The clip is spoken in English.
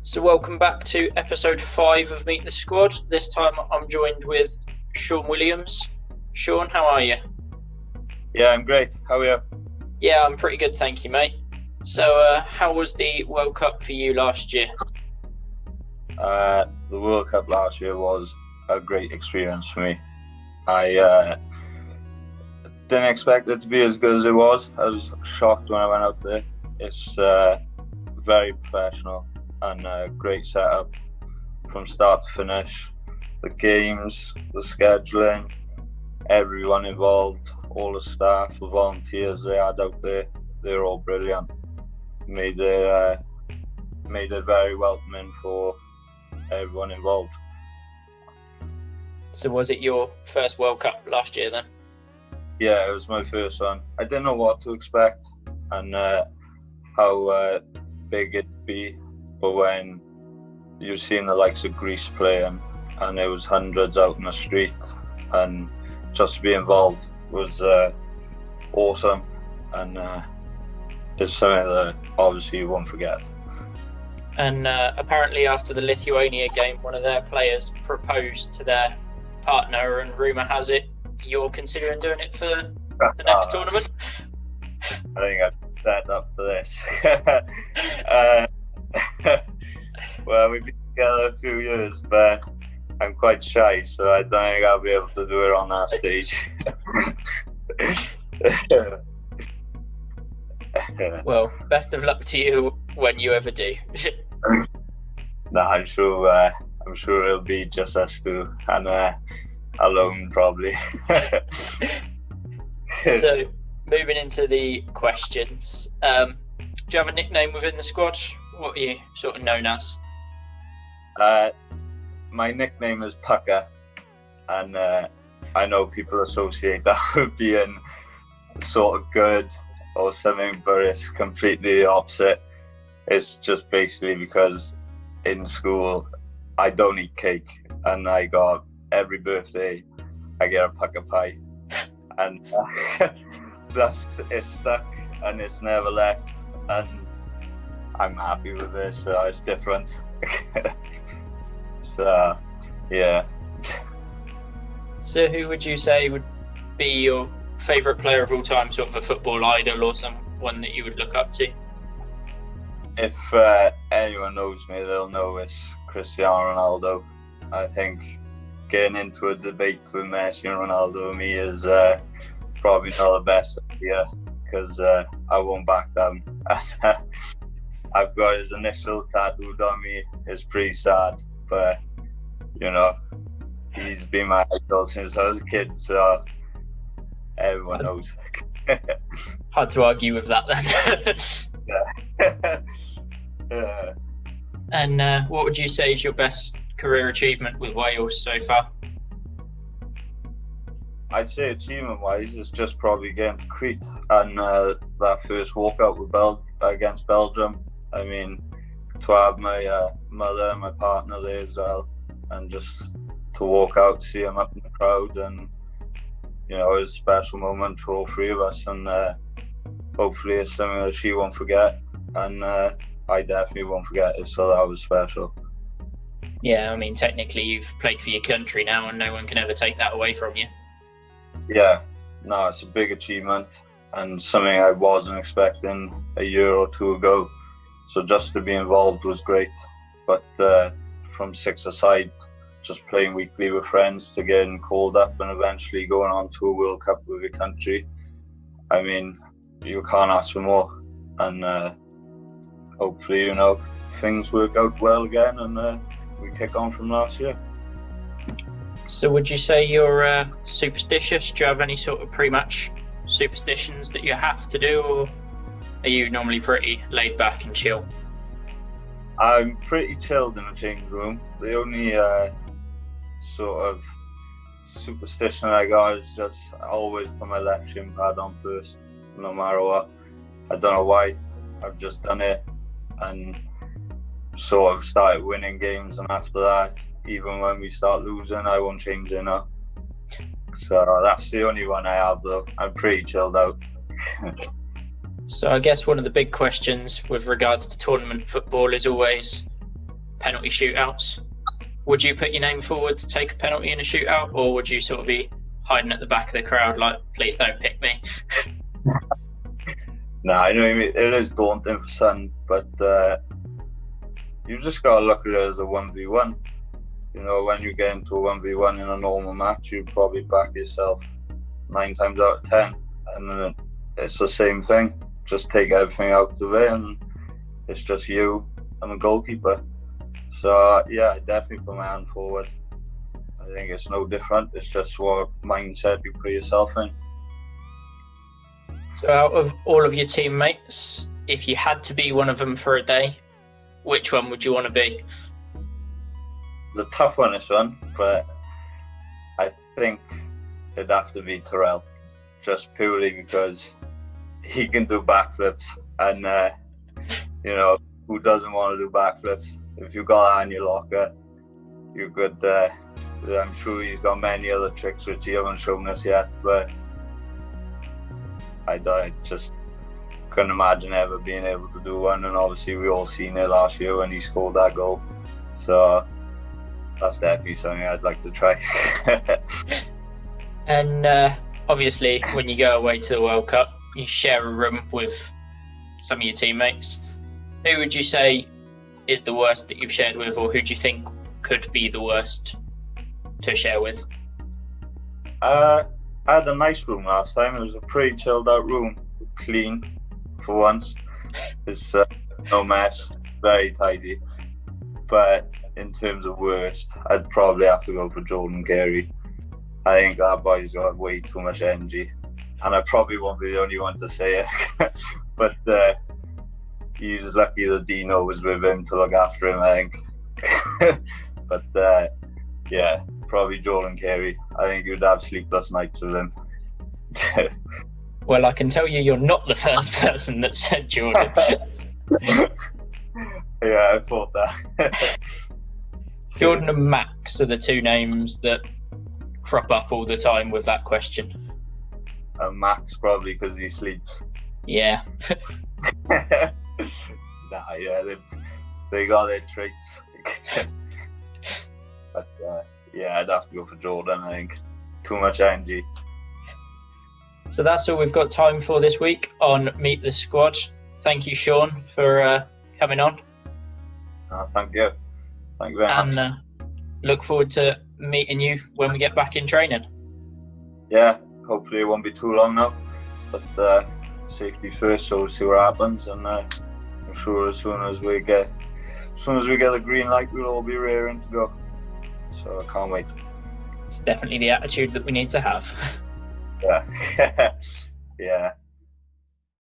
So welcome back to episode 5 of Meet the Squad. This time I'm joined with Shaun Williams. Shaun, how are you? Yeah, I'm great. How are you? Yeah, I'm pretty good, thank you, mate. So how was the World Cup for you last year? The World Cup last year was a great experience for me. I didn't expect it to be as good as it was. I was shocked when I went out there. It's very professional and a great setup from start to finish. The games, the scheduling, everyone involved, all the staff, the volunteers they had out there, they're all brilliant. Made it very welcoming for everyone involved. So was it your first World Cup last year then? Yeah, it was my first one. I didn't know what to expect and how big it'd be, but when you've seen the likes of Greece playing and there was hundreds out in the street, and just to be involved was awesome, and it's something that obviously you won't forget. And apparently after the Lithuania game, one of their players proposed to their partner, and rumour has it you're considering doing it for the next tournament? I think I've set up for this. Well, we've been together a few years, but I'm quite shy, so I don't think I'll be able to do it on that stage. Well, best of luck to you when you ever do. I'm sure it'll be just us two, and alone probably. So, moving into the questions, do you have a nickname within the squad? What are you sort of known as? My nickname is Pukka, and I know people associate that with being sort of good or something, but it's completely the opposite. It's just basically because in school I don't eat cake, and I got every birthday I get a Pukka pie, and it's stuck and it's never left, and I'm happy with it, so it's different. So yeah. So who would you say would be your favourite player of all time, sort of a football idol or someone that you would look up to? If anyone knows me, they'll know it's Cristiano Ronaldo. I think getting into a debate with Messi and Ronaldo and me is probably not the best idea, because I won't back them. I've got his initials tattooed on me. It's pretty sad, but you know, he's been my idol since I was a kid, so everyone knows. Hard to argue with that then. Yeah. And what would you say is your best career achievement with Wales so far? I'd say achievement-wise, it's just probably getting to Crete and that first walkout with against Belgium. I mean, to have my mother and my partner there as well, and just to walk out, see them up in the crowd, and you know, it's a special moment for all three of us, and hopefully it's something that she won't forget, and I definitely won't forget it, so that was special. Yeah, I mean, technically you've played for your country now, and no one can ever take that away from you. Yeah, no, it's a big achievement and something I wasn't expecting a year or two ago. So just to be involved was great. But from six-a-side, just playing weekly with friends to getting called up and eventually going on to a World Cup with your country, I mean, you can't ask for more. And hopefully, you know, things work out well again and we kick on from last year. So would you say you're superstitious? Do you have any sort of pre-match superstitions that you have to do, or are you normally pretty laid back and chill? I'm pretty chilled in the changing room. The only sort of superstition I got is just I always put my left shin pad on first, no matter what. I don't know why. I've just done it and sort of started winning games, and after that, even when we start losing, I won't change it now. So that's the only one I have, though. I'm pretty chilled out. So I guess one of the big questions with regards to tournament football is always penalty shootouts. Would you put your name forward to take a penalty in a shootout, or would you sort of be hiding at the back of the crowd like, please don't pick me? No, I know what you mean. It is daunting for some, but you just got to look at it as a 1v1. You know, when you get into a 1v1 in a normal match, you probably back yourself 9 times out of 10. And then it's the same thing. Just take everything out of it, and it's just you and the goalkeeper. So, yeah, I definitely put my hand forward. I think it's no different. It's just what mindset you put yourself in. So out of all of your teammates, if you had to be one of them for a day, which one would you want to be? It's a tough one, this one, but I think it'd have to be Terrell, just purely because he can do backflips, and you know, who doesn't want to do backflips? If you got that in your locker, you could. I'm sure he's got many other tricks which he haven't shown us yet, but I just couldn't imagine ever being able to do one. And obviously we all seen it last year when he scored that goal, so that's definitely something I'd like to try. And obviously when you go away to the World Cup, you share a room with some of your teammates. Who would you say is the worst that you've shared with, or who do you think could be the worst to share with? I had a nice room last time. It was a pretty chilled out room, clean for once. It's no mess, very tidy. But in terms of worst, I'd probably have to go for Jordan Carey. I think that boy's got way too much energy, and I probably won't be the only one to say it. But he's lucky that Dino was with him to look after him, I think. But yeah, probably Jordan Carey. I think you'd have sleepless nights with him. Well, I can tell you, you're not the first person that said Jordan. Yeah, I thought that. Jordan and Max are the two names that crop up all the time with that question. Max probably because he sleeps. Yeah. Nah, yeah, they got their traits. But yeah, I'd have to go for Jordan, I think. Too much energy. So that's all we've got time for this week on Meet the Squad. Thank you, Shaun, for coming on. Thank you. Thank you very much. And look forward to meeting you when we get back in training. Yeah, hopefully it won't be too long now. But safety first, so we'll see what happens. And I'm sure as soon as we get the green light, we'll all be raring to go. So I can't wait. It's definitely the attitude that we need to have. Yeah. Yeah.